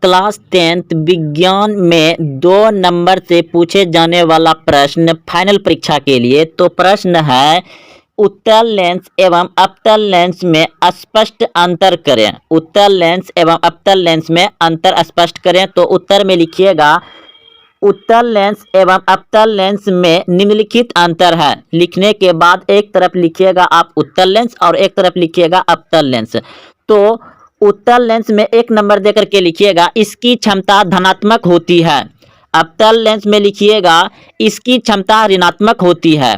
Class 10th विज्ञान में 2 number से पूछे जाने वाला प्रश्न फाइनल परीक्षा के लिए। तो प्रश्न है, उत्तल लेंस एवं अवतल लेंस में स्पष्ट अंतर करें। उत्तल लेंस एवं अवतल लेंस में अंतर स्पष्ट करें। तो उत्तर में लिखिएगा, उत्तल लेंस एवं अवतल लेंस में निम्नलिखित अंतर है। लिखने के बाद एक तरफ लिखिएगा आप उत्तल लेंस और एक तरफ लिखिएगा अवतल लेंस। तो उत्तल लेंस में 1 नंबर देकर के लिखिएगा, इसकी क्षमता धनात्मक होती है। अवतल लेंस में लिखिएगा, इसकी क्षमता ऋणात्मक होती है।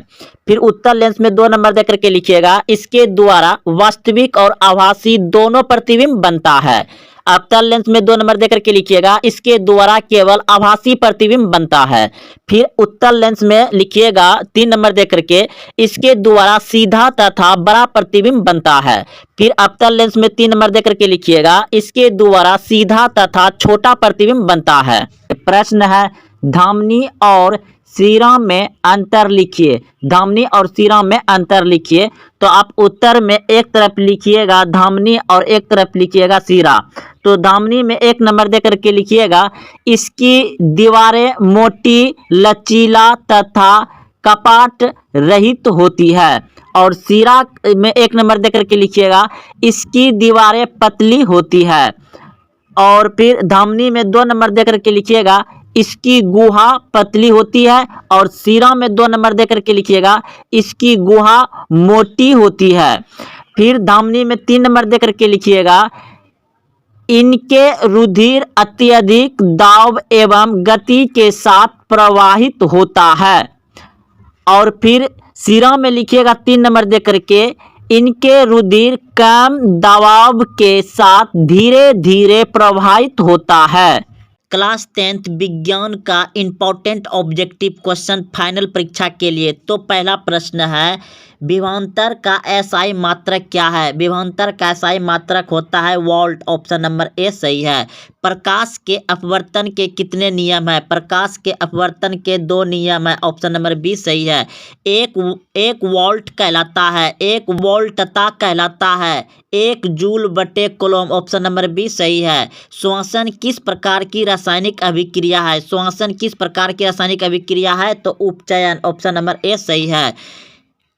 फिर उत्तल लेंस में 2 नंबर देकर के लिखिएगा, इसके द्वारा वास्तविक और आभासी दोनों प्रतिबिंब बनता है। अवतल लेंस में 2 नंबर देकर के लिखिएगा, इसके द्वारा केवल आभासी प्रतिबिंब बनता है। फिर उत्तल लेंस में लिखिएगा 3 नंबर देकर के, इसके द्वारा सीधा तथा बड़ा प्रतिबिंब बनता है। फिर अवतल लेंस में 3 नंबर देकर के लिखिएगा, इसके द्वारा सीधा तथा छोटा प्रतिबिंब बनता है। प्रश्न है, धामनी और सिरा में अंतर लिखिए। धामनी और सिरा में अंतर लिखिए। तो आप उत्तर में एक तरफ लिखिएगा धामनी और एक तरफ लिखिएगा सिरा। तो धामनी में 1 नंबर देकर के लिखिएगा, इसकी दीवारें मोटी, लचीला तथा कपाट रहित होती है। और सिरा में 1 नंबर देकर के लिखिएगा, इसकी दीवारें पतली होती है। और फिर धामनी में 2 नंबर देकर के लिखिएगा, इसकी गुहा पतली होती है। और सिरा में 2 नंबर देकर के लिखिएगा, इसकी गुहा मोटी होती है। फिर धामनी में 3 नंबर देकर के लिखिएगा, इनके रुधिर अत्यधिक दाब एवं गति के साथ प्रवाहित होता है। और फिर सिरा में लिखिएगा 3 नंबर देकर के, इनके रुधिर कम दबाव के साथ धीरे धीरे प्रवाहित होता है। क्लास 10th विज्ञान का इम्पोर्टेंट ऑब्जेक्टिव क्वेश्चन फाइनल परीक्षा के लिए। तो पहला प्रश्न है, विभवांतर का एसआई मात्रक क्या है? विभवांतर का एसआई मात्रक होता है वोल्ट। ऑप्शन नंबर ए सही है। प्रकाश के अपवर्तन के कितने नियम है? प्रकाश के अपवर्तन के 2 नियम है। ऑप्शन नंबर बी सही है। एक वोल्ट कहलाता है, 1 वोल्टता कहलाता है 1 जूल बटे कूलम। ऑप्शन नंबर बी सही है। श्वसन किस प्रकार की रासायनिक अभिक्रिया है? श्वसन किस प्रकार की रासायनिक अभिक्रिया है? तो उपचयन। ऑप्शन नंबर ए सही है।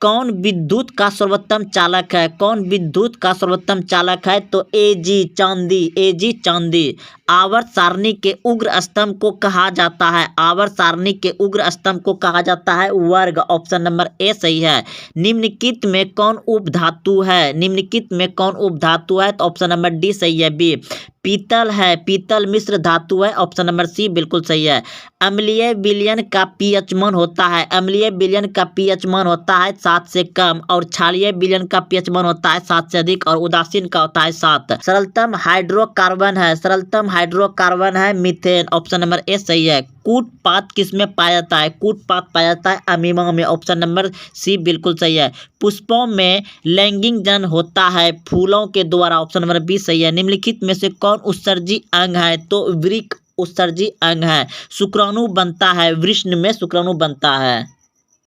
कौन विद्युत का सर्वोत्तम चालक है? कौन विद्युत का सर्वोत्तम चालक है? तो एजी चांदी। एजी चांदी। आवर्त सारणी के उग्र स्तंभ को कहा जाता है? आवर्त सारणी के उग्र स्तंभ को कहा जाता है वर्ग। ऑप्शन नंबर ए सही है। निम्नलिखित में कौन उपधातु है? निम्नलिखित में कौन उपधातु है? तो ऑप्शन नंबर डी सही है। बी पीतल है। पीतल मिश्र धातु है। ऑप्शन नंबर सी बिल्कुल सही है। अम्लीय विलयन का पीएच मान होता है? अम्लीय विलयन का पीएच मान होता है 7 से कम। और क्षारीय विलयन का पीएच मान होता है 7 से अधिक। और उदासीन का होता है 7। सरलतम हाइड्रोकार्बन है? सरलतम हाइड्रोकार्बन है मीथेन। ऑप्शन नंबर ए सही है। कूटपात किसमें पाया जाता है? कूटपात पाया जाता है अमीमा में। ऑप्शन नंबर सी बिल्कुल सही है। पुष्पों में लैंगिक जनन होता है फूलों के द्वारा। ऑप्शन नंबर बी सही है। निम्नलिखित में से कौन उत्सर्जी अंग है? तो वृक्क उत्सर्जी अंग है। शुक्राणु बनता है वृषण में, शुक्राणु बनता है।